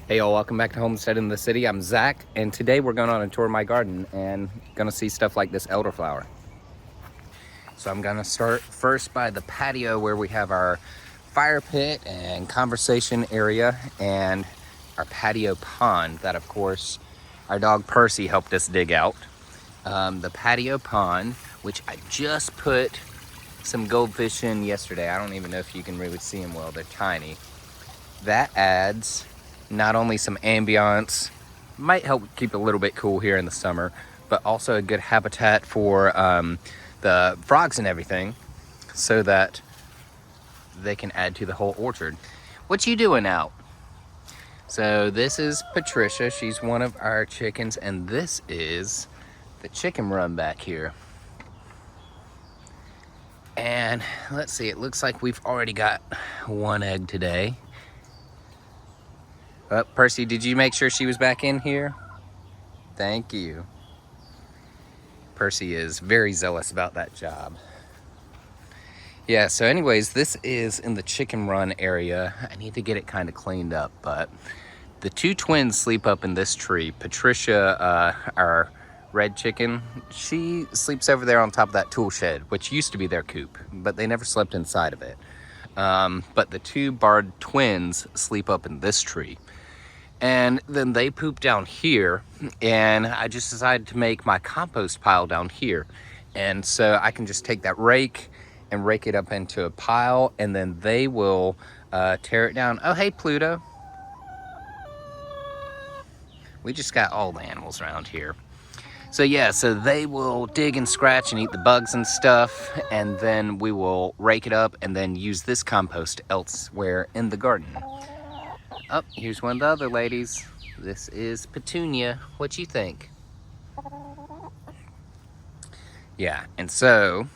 Hey y'all, welcome back to Homestead in the City. I'm Zach, and today we're going on a tour of my garden and gonna see stuff like this elderflower. So I'm gonna start first by the patio where we have our fire pit and conversation area and our patio pond that, of course, our dog Percy helped us dig out. The patio pond, which I just put some goldfish in yesterday. I don't even know if you can really see them well, they're tiny. That adds not only some ambiance, might help keep it a little bit cool here in the summer, but also a good habitat for the frogs and everything, so that they can add to the whole orchard. What you doing out? So this is Patricia, she's one of our chickens, and this is the chicken run back here. And let's see, it looks like we've already got one egg today. Oh, Percy, did you make sure she was back in here? Thank you. Percy is very zealous about that job. Yeah, so anyways, this is in the chicken run area. I need to get it kind of cleaned up, but the two twins sleep up in this tree. Patricia, our red chicken, she sleeps over there on top of that tool shed, which used to be their coop, but they never slept inside of it. But the two barred twins sleep up in this tree. And then they poop down here, and I just decided to make my compost pile down here. And so I can just take that rake and rake it up into a pile, and then they will tear it down. Oh, hey, Pluto. We just got all the animals around here. So yeah, so they will dig and scratch and eat the bugs and stuff, and then we will rake it up and then use this compost elsewhere in the garden. Oh, here's one of the other ladies. This is Petunia. What you think? Yeah, and so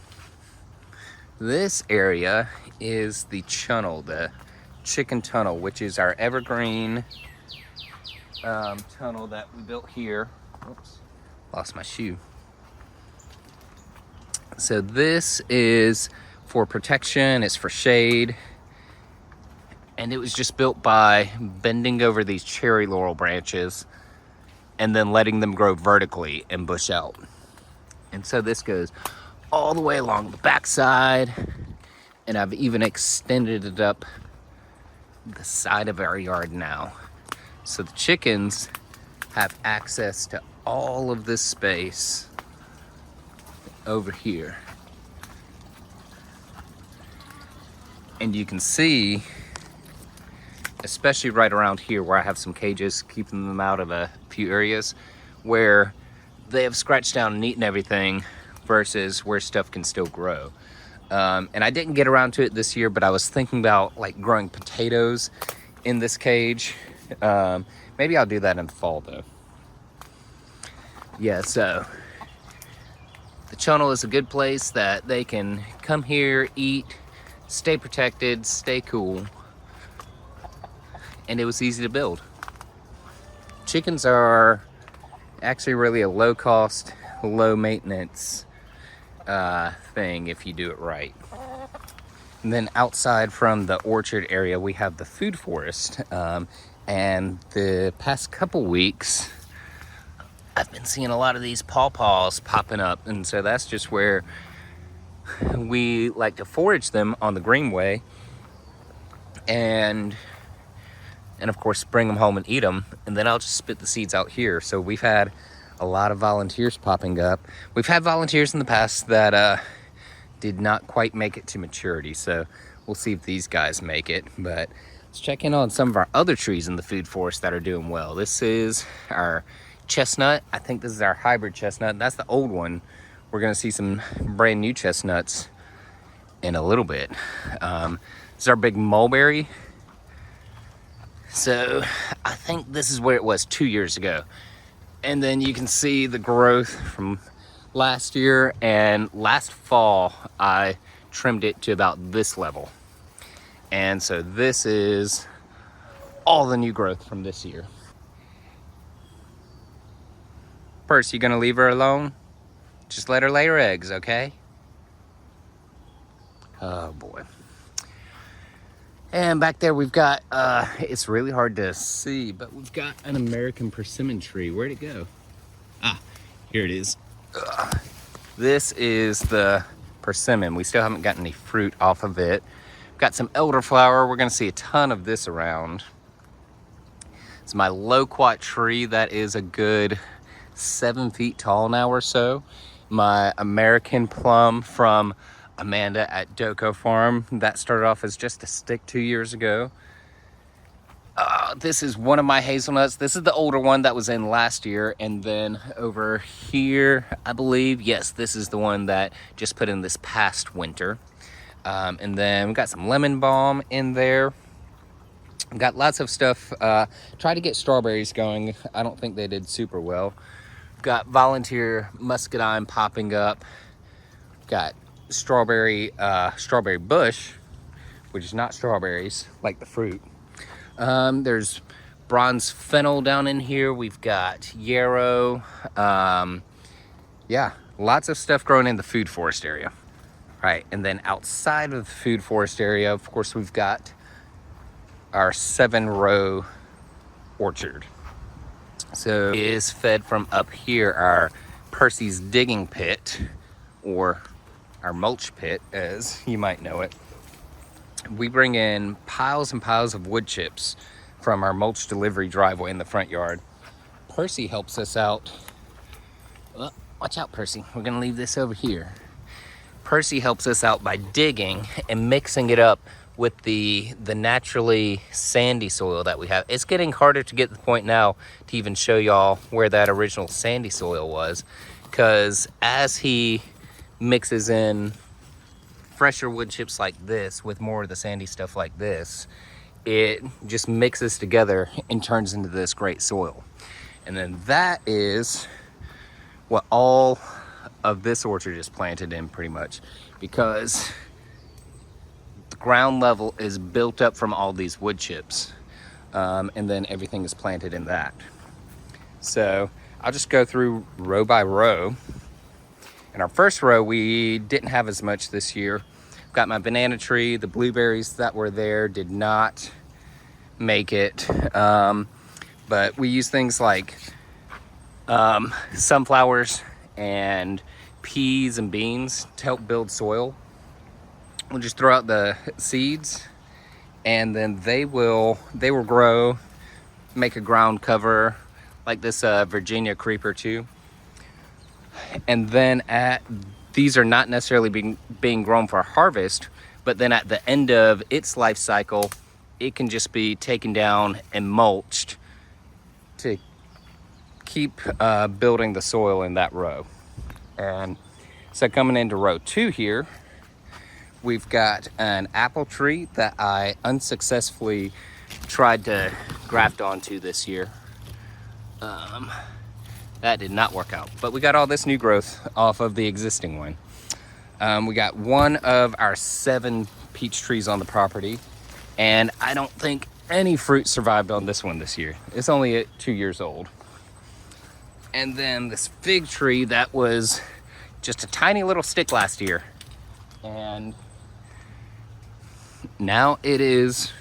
this area is the tunnel, the chicken tunnel, which is our evergreen tunnel that we built here. Oops, lost my shoe. So this is for protection, it's for shade. And it was just built by bending over these cherry laurel branches and then letting them grow vertically and bush out. And so this goes all the way along the backside, and I've even extended it up the side of our yard now. So the chickens have access to all of this space over here. And you can see, especially right around here where I have some cages keeping them out of a few areas where they have scratched down and eaten everything versus where stuff can still grow. And I didn't get around to it this year, but I was thinking about like growing potatoes in this cage. Maybe I'll do that in the fall though. Yeah, so the tunnel is a good place that they can come here, eat, stay protected, stay cool. And it was easy to build. Chickens are actually really a low cost, low maintenance thing if you do it right. And then outside from the orchard area, we have the food forest. And the past couple weeks, I've been seeing a lot of these pawpaws popping up. And so that's just where we like to forage them on the greenway. And of course bring them home and eat them, and then I'll just spit the seeds out here. So we've had a lot of volunteers popping up. We've had volunteers in the past that did not quite make it to maturity, so we'll see if these guys make it. But let's check in on some of our other trees in the food forest that are doing well. This is our chestnut. I think this is our hybrid chestnut. That's the old one. We're gonna see some brand new chestnuts in a little bit. This is our big mulberry. So I think this is where it was 2 years ago. And then you can see the growth from last year, and last fall I trimmed it to about this level. And so this is all the new growth from this year. Percy, you gonna leave her alone? Just let her lay her eggs, okay? Oh boy. And back there we've got, it's really hard to see, but we've got an American persimmon tree. Where'd it go? Ah, here it is. This is the persimmon. We still haven't gotten any fruit off of it. We've got some elderflower. We're gonna see a ton of this around. It's my loquat tree that is a good 7 feet tall now or so. My American plum from Amanda at Doko Farm. That started off as just a stick 2 years ago. This is one of my hazelnuts. This is the older one that was in last year. And then over here, I believe, yes, this is the one that just put in this past winter. And then we got some lemon balm in there. Got lots of stuff. Tried to get strawberries going. I don't think they did super well. Got volunteer muscadine popping up. Got strawberry bush, which is not strawberries like the fruit. There's bronze fennel down in here. We've got yarrow. Yeah, lots of stuff growing in the food forest area. Right, and then outside of the food forest area, of course, we've got our 7-row orchard. So it is fed from up here, our Percy's digging pit, or our mulch pit, as you might know it. We bring in piles and piles of wood chips from our mulch delivery driveway in the front yard. Percy helps us out. Oh, watch out, Percy. We're gonna leave this over here. Percy helps us out by digging and mixing it up with the naturally sandy soil that we have. It's getting harder to get to the point now to even show y'all where that original sandy soil was, because as he mixes in fresher wood chips like this with more of the sandy stuff like this, it just mixes together and turns into this great soil. And then that is what all of this orchard is planted in, pretty much, because ground level is built up from all these wood chips, and then everything is planted in that. So I'll just go through row by row. In our first row, we didn't have as much this year. Got my banana tree. The blueberries that were there did not make it, but we use things like sunflowers and peas and beans to help build soil. We'll just throw out the seeds, and then they will grow, make a ground cover like this Virginia creeper too. And then these are not necessarily being grown for harvest, but then at the end of its life cycle, it can just be taken down and mulched to keep building the soil in that row. And so coming into row 2 here, we've got an apple tree that I unsuccessfully tried to graft onto this year. That did not work out, but we got all this new growth off of the existing one. We got one of our 7 peach trees on the property, and I don't think any fruit survived on this one this year. It's only 2 years old. And then this fig tree that was just a tiny little stick last year, and now it is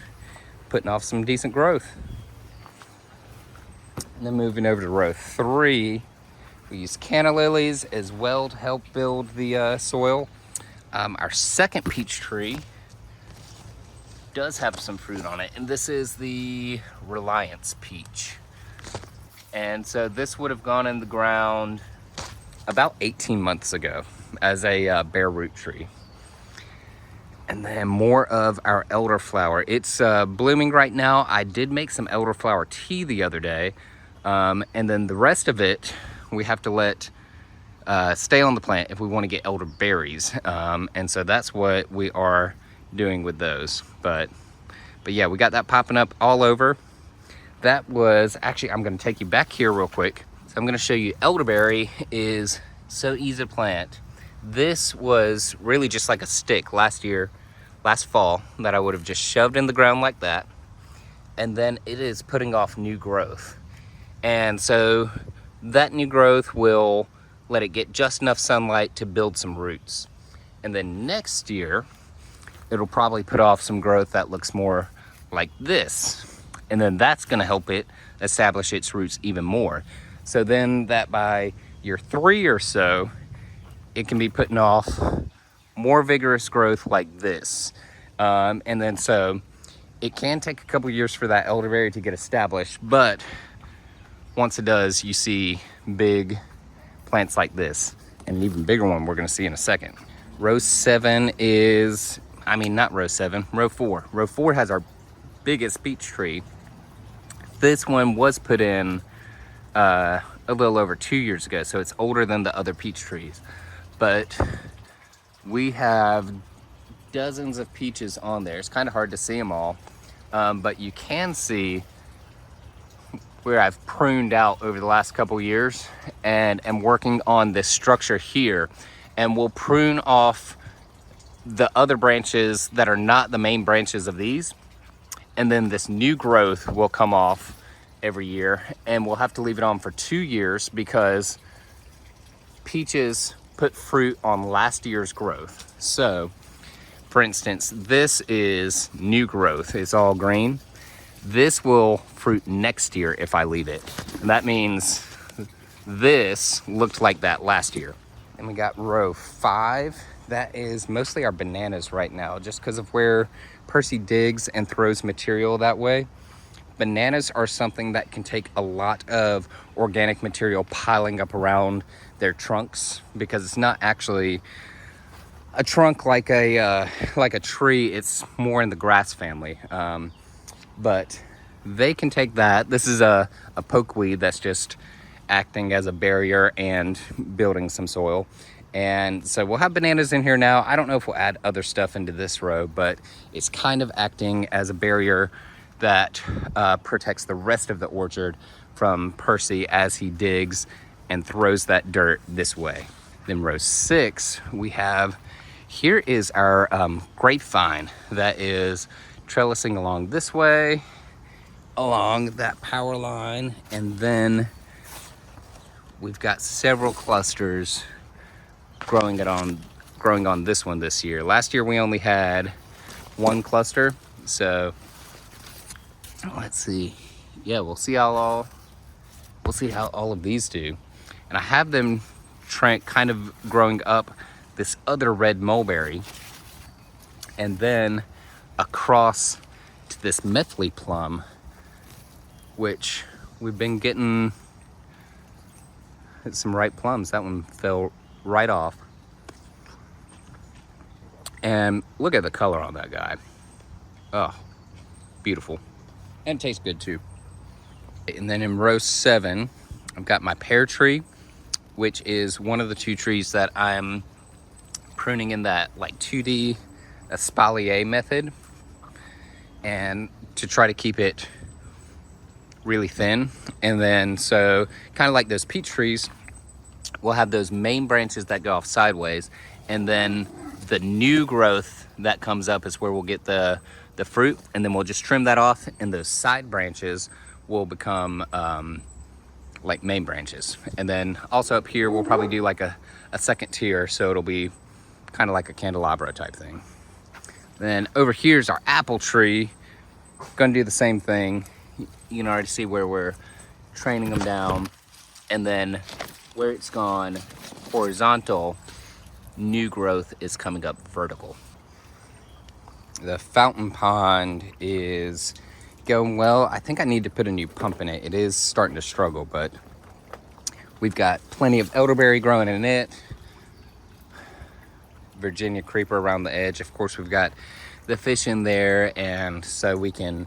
putting off some decent growth. And then moving over to row 3, we use canna lilies as well to help build the soil. Our second peach tree does have some fruit on it, and this is the Reliance peach. And so this would have gone in the ground about 18 months ago as a bare root tree. And then more of our elderflower. It's blooming right now. I did make some elderflower tea the other day. And then the rest of it, we have to let stay on the plant if we want to get elderberries. And so that's what we are doing with those. But yeah, we got that popping up all over. That was actually, I'm going to take you back here real quick. So I'm going to show you elderberry is so easy to plant. This was really just like a stick last fall, that I would have just shoved in the ground like that. And then it is putting off new growth. And so that new growth will let it get just enough sunlight to build some roots. And then next year, it'll probably put off some growth that looks more like this. And then that's gonna help it establish its roots even more. So then that by year 3 or so, it can be putting off more vigorous growth like this. And then so it can take a couple years for that elderberry to get established, but once it does, you see big plants like this, and an even bigger one we're gonna see in a second. Row 7 is, I mean, not row 7, row 4. Row 4 has our biggest peach tree. This one was put in a little over 2 years ago, so it's older than the other peach trees. But we have dozens of peaches on there. It's kind of hard to see them all, but you can see where I've pruned out over the last couple years and am working on this structure here. And we'll prune off the other branches that are not the main branches of these. And then this new growth will come off every year, and we'll have to leave it on for 2 years because peaches put fruit on last year's growth. So for instance, this is new growth. It's all green. This will fruit next year if I leave it. And that means this looked like that last year. And we got row 5. That is mostly our bananas right now, just because of where Percy digs and throws material that way. Bananas are something that can take a lot of organic material piling up around their trunks, because it's not actually a trunk like a tree. It's more in the grass family. But they can take that. This is a pokeweed that's just acting as a barrier and building some soil. And so we'll have bananas in here now. I don't know if we'll add other stuff into this row, but it's kind of acting as a barrier that protects the rest of the orchard from Percy as he digs and throws that dirt this way. Then row 6, we have, here is our grapevine that is trellising along this way, along that power line, and then we've got several clusters growing on this one this year. Last year we only had one cluster, so let's see. Yeah, we'll see how all of these do. And I have them kind of growing up this other red mulberry, and then across to this methley plum, which we've been getting some ripe plums. That one fell right off. And look at the color on that guy. Oh, beautiful. And tastes good too. And then in row 7, I've got my pear tree, which is one of the 2 trees that I'm pruning in that like 2D espalier method, and to try to keep it really thin. And then so kind of like those peach trees, we'll have those main branches that go off sideways, and then the new growth that comes up is where we'll get the fruit, and then we'll just trim that off, and those side branches will become like main branches. And then also up here we'll probably do like a second tier, so it'll be kind of like a candelabra type thing. Then over here's our apple tree. Gonna do the same thing. You can already see where we're training them down, and then where it's gone horizontal, new growth is coming up vertical. The fountain pond is going well. I think I need to put a new pump in it. It is starting to struggle, but we've got plenty of elderberry growing in it. Virginia creeper around the edge. Of course, we've got the fish in there, and so we can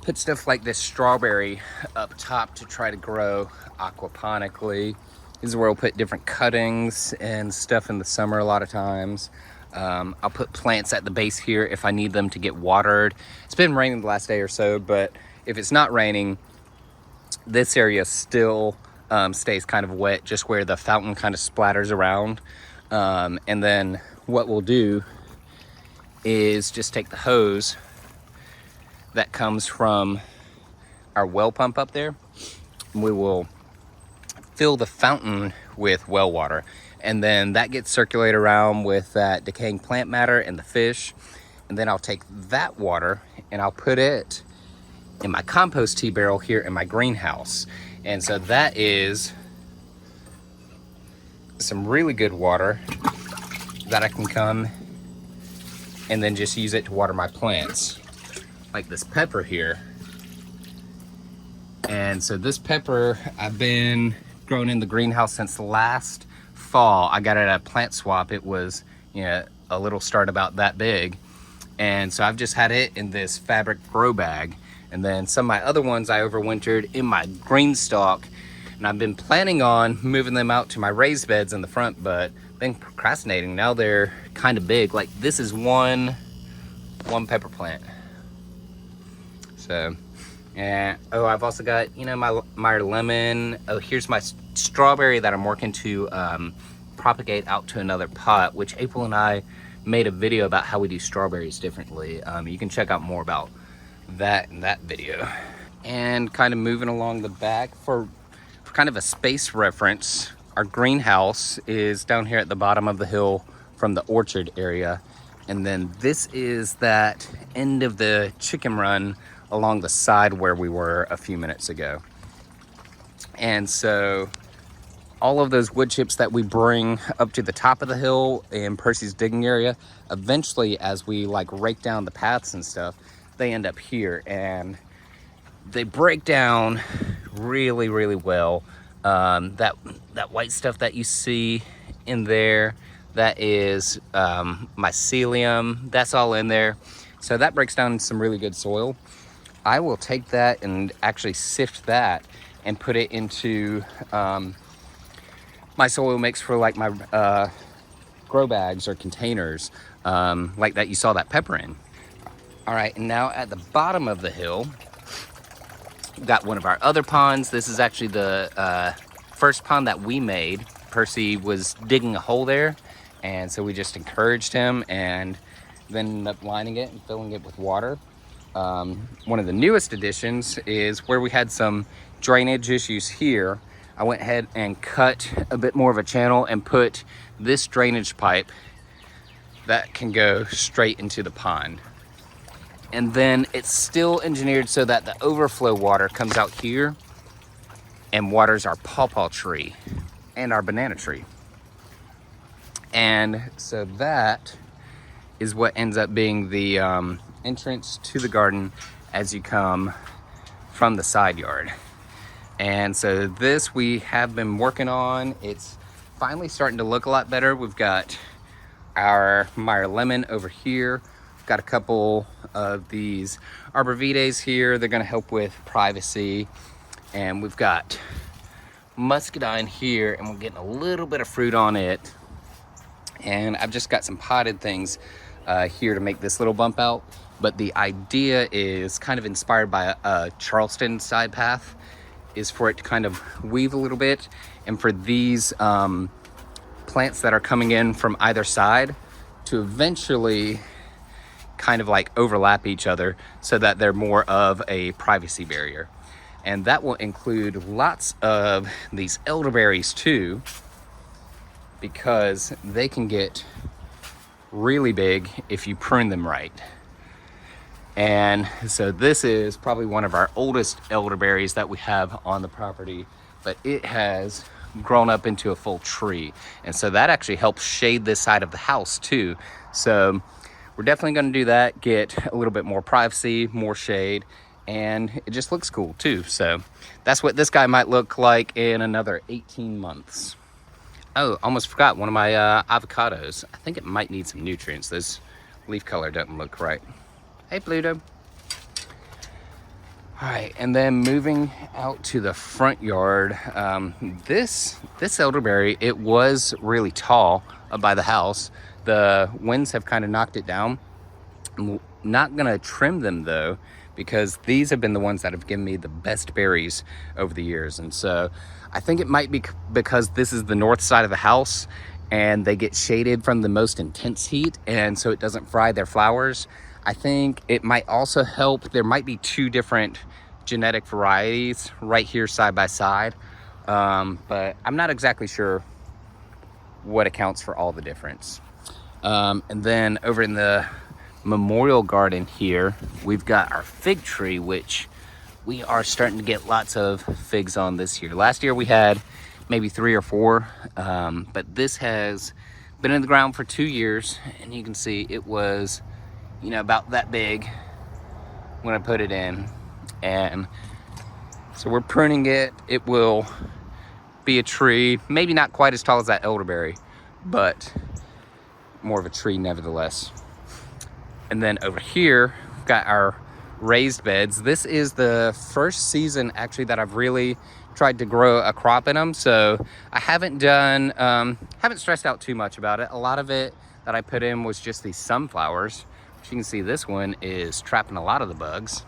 put stuff like this strawberry up top to try to grow aquaponically. This is where we'll put different cuttings and stuff in the summer a lot of times. I'll put plants at the base here if I need them to get watered. It's been raining the last day or so, but if it's not raining, this area still stays kind of wet, just where the fountain kind of splatters around. And then what we'll do is just take the hose that comes from our well pump up there. We will fill the fountain with well water, and then that gets circulated around with that decaying plant matter and the fish. and then I'll take that water and I'll put it in my compost tea barrel here in my greenhouse. And so that is some really good water that I can come and then just use it to water my plants. Like this pepper here. And so this pepper, I've been growing in the greenhouse since last fall. I got it at a plant swap. It was, a little start about that big. And so I've just had it in this fabric grow bag. And then some of my other ones I overwintered in my green stalk. And I've been planning on moving them out to my raised beds in the front, but been procrastinating. Now they're kind of big. Like this is one pepper plant. So, yeah. Oh, I've also got, my lemon. Oh, here's my strawberry that I'm working to propagate out to another pot, which April and I made a video about how we do strawberries differently. You can check out more about that in that video. And kind of moving along the back for kind of a space reference, our greenhouse is down here at the bottom of the hill from the orchard area. And then this is that end of the chicken run along the side where we were a few minutes ago. And so all of those wood chips that we bring up to the top of the hill in Percy's digging area, eventually as we rake down the paths and stuff, they end up here and they break down really, really well. That white stuff that you see in there, that is mycelium, that's all in there. So that breaks down some really good soil. I will take that and actually sift that and put it into my soil mix for my grow bags or containers, like that you saw that pepper in. All right, and now at the bottom of the hill, we've got one of our other ponds. This is actually the first pond that we made. Percy was digging a hole there, and so we just encouraged him and then ended up lining it and filling it with water. One of the newest additions is where we had some drainage issues here. I went ahead and cut a bit more of a channel and put this drainage pipe that can go straight into the pond. And then it's still engineered so that the overflow water comes out here and waters our pawpaw tree and our banana tree. And so that is what ends up being the entrance to the garden as you come from the side yard. And so this we have been working on. It's finally starting to look a lot better. We've got our Meyer lemon over here. We've got a couple of these arborvitaes here. They're gonna help with privacy. And we've got muscadine here, and we're getting a little bit of fruit on it. And I've just got some potted things here to make this little bump out. But the idea is kind of inspired by a Charleston side path, is for it to kind of weave a little bit, and for these plants that are coming in from either side to eventually kind of overlap each other so that they're more of a privacy barrier. And that will include lots of these elderberries too, because they can get really big if you prune them right. And so this is probably one of our oldest elderberries that we have on the property, but it has grown up into a full tree. And so that actually helps shade this side of the house too. So we're definitely going to do that, get a little bit more privacy, more shade, and it just looks cool too. So that's what this guy might look like in another 18 months. Oh, almost forgot one of my avocados. I think it might need some nutrients. This leaf color doesn't look right. Hey, Pluto. All right, and then moving out to the front yard, this elderberry, it was really tall up by the house. The winds have kind of knocked it down. I'm not gonna trim them though, because these have been the ones that have given me the best berries over the years. And so I think it might be because this is the north side of the house and they get shaded from the most intense heat, and so it doesn't fry their flowers. I think it might also help. There might be two different genetic varieties right here side by side, but I'm not exactly sure what accounts for all the difference. And then over in the memorial garden here, we've got our fig tree, which we are starting to get lots of figs on this year. Last year we had maybe 3 or 4, but this has been in the ground for 2 years, and you can see it was, you know, about that big when I put it in. And so we're pruning it. It will be a tree, maybe not quite as tall as that elderberry, but more of a tree nevertheless. And then over here, we've got our raised beds. This is the first season actually that I've really tried to grow a crop in them. So I haven't stressed out too much about it. A lot of it that I put in was just these sunflowers. As you can see, this one is trapping a lot of the bugs.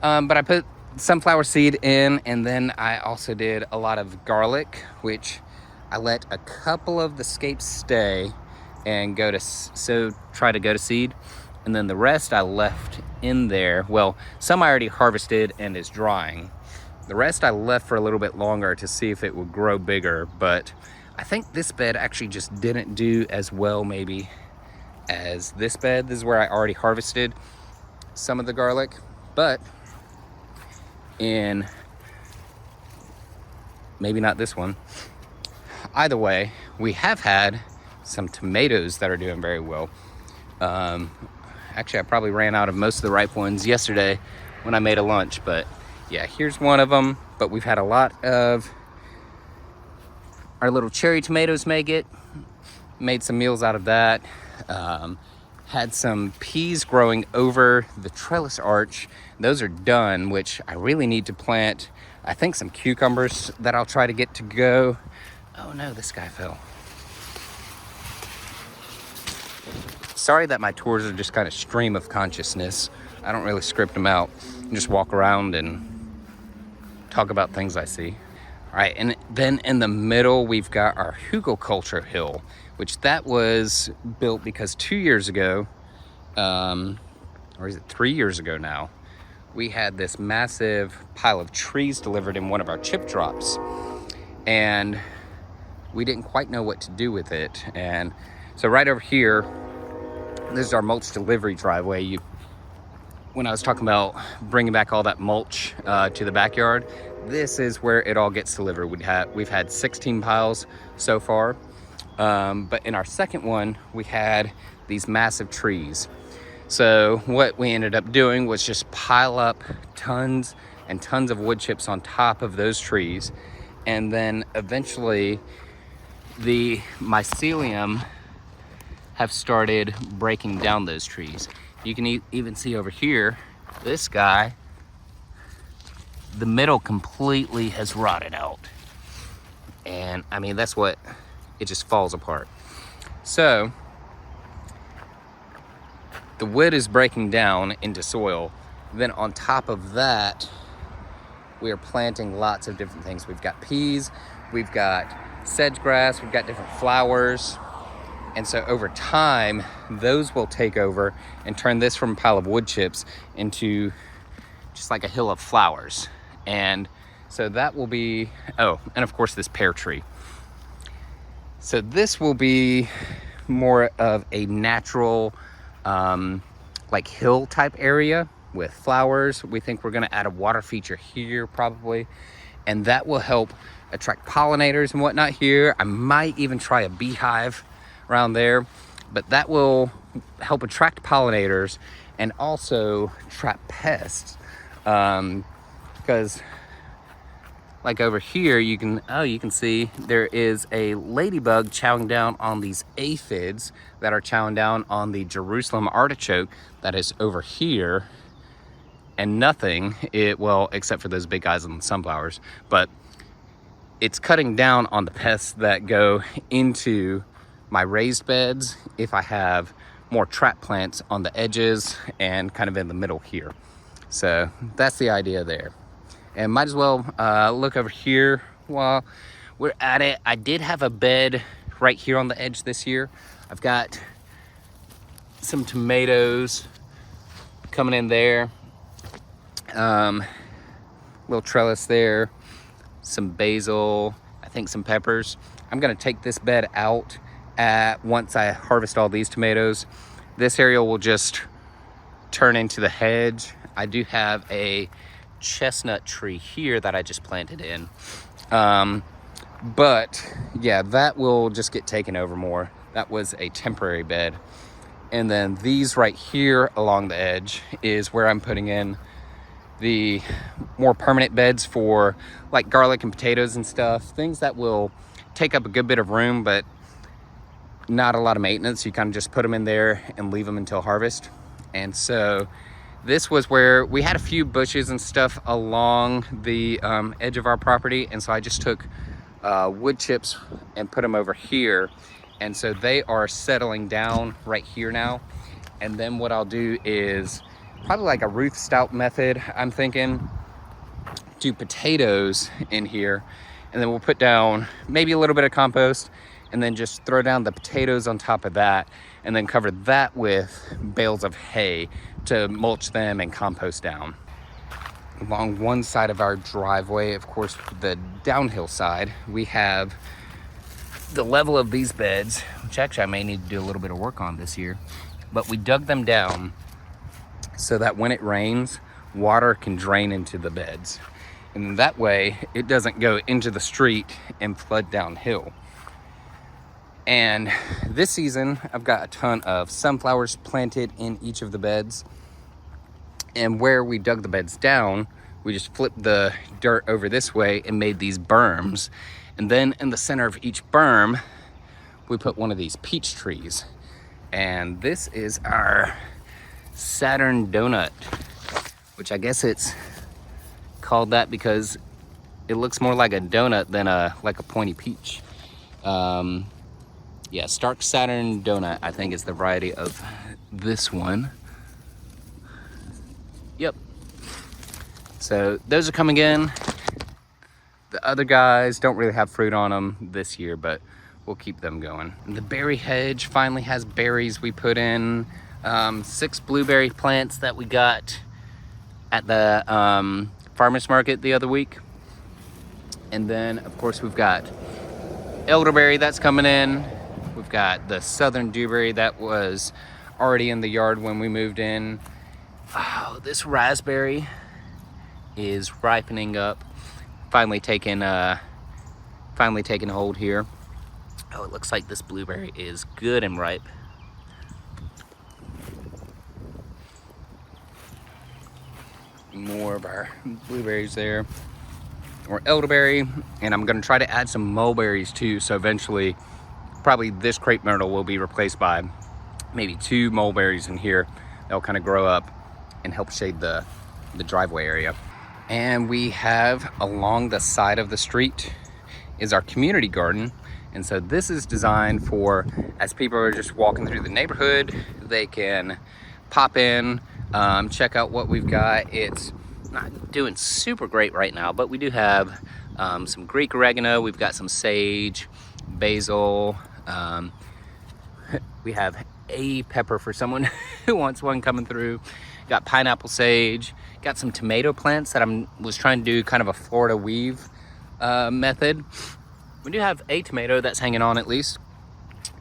But I put sunflower seed in, and then I also did a lot of garlic, which I let a couple of the scapes stay and try to go to seed. And then the rest I left in there. Well, some I already harvested and is drying. The rest I left for a little bit longer to see if it would grow bigger, but I think this bed actually just didn't do as well maybe as this bed. This is where I already harvested some of the garlic, but in maybe not this one. Either way, we have had some tomatoes that are doing very well. Actually, I probably ran out of most of the ripe ones yesterday when I made a lunch, but yeah, here's one of them. But we've had a lot of our little cherry tomatoes made some meals out of that. Had some peas growing over the trellis arch. Those are done, which I really need to plant. I think some cucumbers that I'll try to get to go. Oh no, this guy fell. Sorry that my tours are just kind of stream of consciousness. I don't really script them out. I just walk around and talk about things I see. All right, and then in the middle, we've got our hugelkultur hill, which that was built because 2 years ago, or is it 3 years ago now, we had this massive pile of trees delivered in one of our chip drops. And we didn't quite know what to do with it. And so right over here, this is our mulch delivery driveway. When I was talking about bringing back all that mulch to the backyard, this is where it all gets delivered. We've had 16 piles so far, but in our second one, we had these massive trees. So what we ended up doing was just pile up tons and tons of wood chips on top of those trees, and then eventually the mycelium have started breaking down those trees. You can even see over here, this guy, the middle completely has rotted out. And I mean, that's what, it just falls apart. So the wood is breaking down into soil. Then on top of that, we are planting lots of different things. We've got peas, we've got sedge grass, we've got different flowers. And so over time, those will take over and turn this from a pile of wood chips into just like a hill of flowers. And so that will be, oh, and of course this pear tree. So this will be more of a natural, like hill type area with flowers. We think we're gonna add a water feature here probably, and that will help attract pollinators and whatnot here. I might even try a beehive around there, but that will help attract pollinators and also trap pests, because like over here you can see there is a ladybug chowing down on these aphids that are chowing down on the Jerusalem artichoke that is over here, and nothing, well, except for those big guys on the sunflowers, but it's cutting down on the pests that go into my raised beds if I have more trap plants on the edges and kind of in the middle here. So that's the idea there. And might as well look over here while we're at it. I did have a bed right here on the edge this year. I've got some tomatoes coming in there, little trellis there, some basil, I think some peppers. I'm gonna take this bed out once I harvest all these tomatoes, This area will just turn into the hedge. I do have a chestnut tree here that I just planted in. But yeah, that will just get taken over more. That was a temporary bed. And then these right here along the edge is where I'm putting in the more permanent beds for like garlic and potatoes and stuff. Things that will take up a good bit of room, but not a lot of maintenance. You kind of just put them in there and leave them until harvest. And so this was where we had a few bushes and stuff along the edge of our property. And so I just took wood chips and put them over here. And so they are settling down right here now. And then what I'll do is probably like a Ruth Stout method, I'm thinking, do potatoes in here. And then we'll put down maybe a little bit of compost and then just throw down the potatoes on top of that and then cover that with bales of hay to mulch them and compost down. Along one side of our driveway, of course, the downhill side, we have the level of these beds, which actually I may need to do a little bit of work on this year, but we dug them down so that when it rains, water can drain into the beds. And that way it doesn't go into the street and flood downhill. And this season, I've got a ton of sunflowers planted in each of the beds. And where we dug the beds down, we just flipped the dirt over this way and made these berms. And then in the center of each berm, we put one of these peach trees. And this is our Saturn donut, which I guess it's called that because it looks more like a donut than like a pointy peach. Yeah, Stark Saturn donut, I think is the variety of this one. Yep. So those are coming in. The other guys don't really have fruit on them this year, but we'll keep them going. And the berry hedge finally has berries. We put in 6 blueberry plants that we got at the farmer's market the other week. And then, of course, we've got elderberry that's coming in. We've got the southern dewberry that was already in the yard when we moved in. Oh, this raspberry is ripening up. Finally taking hold here. Oh, it looks like this blueberry is good and ripe. More of our blueberries there. Or elderberry, and I'm gonna try to add some mulberries too, so eventually probably this crepe myrtle will be replaced by maybe 2 mulberries in here. They'll kind of grow up and help shade the driveway area. And we have along the side of the street is our community garden. And so this is designed for, as people are just walking through the neighborhood, they can pop in, check out what we've got. It's not doing super great right now, but we do have some Greek oregano. We've got some sage, basil. We have a pepper for someone who wants one coming through. Got pineapple sage. Got some tomato plants that was trying to do kind of a Florida weave method. We do have a tomato that's hanging on at least,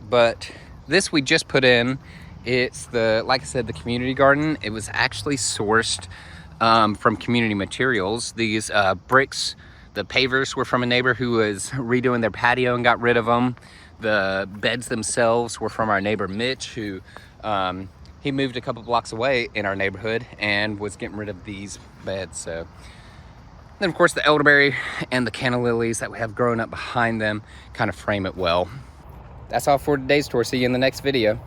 but this we just put in. It's like I said, the community garden. It was actually sourced from community materials. These bricks, the pavers, were from a neighbor who was redoing their patio and got rid of them. The beds themselves were from our neighbor Mitch, who he moved a couple blocks away in our neighborhood and was getting rid of these beds. So then of course the elderberry and the canna lilies that we have growing up behind them kind of frame it well. That's all for today's tour. See you in the next video.